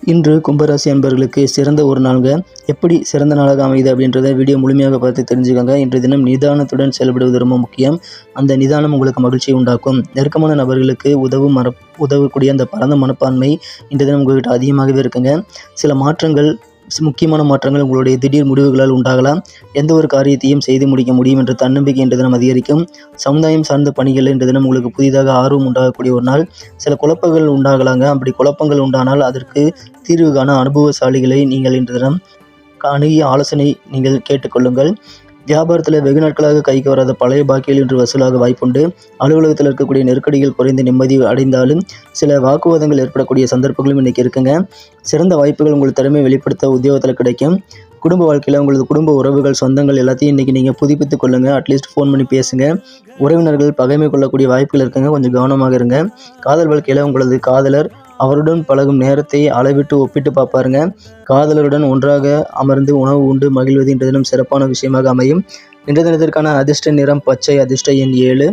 இன்று கும்பராசி அன்பர்களுக்கு சிறந்த ஒரு நாளுங்க. எப்படி சிறந்த நாளாக அமையுது அப்படின்றத வீடியோ முழுமையாக பார்த்து தெரிஞ்சுக்கோங்க. இன்றைய தினம் நிதானத்துடன் செயல்படுவது ரொம்ப முக்கியம். அந்த நிதானம் உங்களுக்கு மகிழ்ச்சியை உண்டாக்கும். நெருக்கமான நபர்களுக்கு உதவக்கூடிய அந்த பரந்த மனப்பான்மை இன்றைய தினம் உங்கள்கிட்ட அதிகமாகவே இருக்குங்க. சில மாற்றங்கள், முக்கியமான மாற்றங்கள் உங்களுடைய திடீர் முடிவுகளால் உண்டாகலாம். எந்த ஒரு காரியத்தையும் செய்து முடிக்க முடியும் என்ற தன்னம்பிக்கை இன்றைய தினம் அதிகரிக்கும். சமுதாயம் சார்ந்த பணிகள் இன்றைய தினம் உங்களுக்கு புதிதாக ஆர்வம் உண்டாகக்கூடிய ஒரு நாள். சில குழப்பங்கள் உண்டாகலாங்க. அப்படி குழப்பங்கள் உண்டானால் அதற்கு தீர்வு காண அனுபவசாலிகளை நீங்கள் இன்றைய தினம் அணுகிய ஆலோசனை நீங்கள் கேட்டுக்கொள்ளுங்கள். வியாபாரத்தில் வெகு நாட்களாக கைக்கு வராத பழைய பாக்கிகள் இன்று வசூலாக வாய்ப்புண்டு. அலுவலகத்தில் இருக்கக்கூடிய நெருக்கடிகள் குறைந்து நிம்மதி அடைந்தாலும் சில வாக்குவாதங்கள் ஏற்படக்கூடிய சந்தர்ப்பங்களும் இன்றைக்கி இருக்குங்க. சிறந்த வாய்ப்புகள் உங்கள் திறமையை வெளிப்படுத்த உத்தியோகத்தில் கிடைக்கும். குடும்ப வாழ்க்கையில் உங்களது குடும்ப உறவுகள், சொந்தங்கள் எல்லாத்தையும் இன்றைக்கி நீங்கள் புதுப்பித்துக் கொள்ளுங்கள். அட்லீஸ்ட் ஃபோன் பண்ணி பேசுங்க. உறவினர்கள் பகைமை கொள்ளக்கூடிய வாய்ப்புகள் இருக்குங்க. கொஞ்சம் கவனமாக இருங்க. காதல் வாழ்க்கையில் உங்களது காதலர் அவருடன் பழகும் நேரத்தை அளவிட்டு ஒப்பிட்டு பார்ப்பாருங்க. காதலருடன் ஒன்றாக அமர்ந்து உணவு உண்டு மகிழ்வது இன்றைய தினம் சிறப்பான விஷயமாக அமையும். இன்றைய தினத்திற்கான அதிர்ஷ்ட நிறம் பச்சை, அதிர்ஷ்ட எண் 7.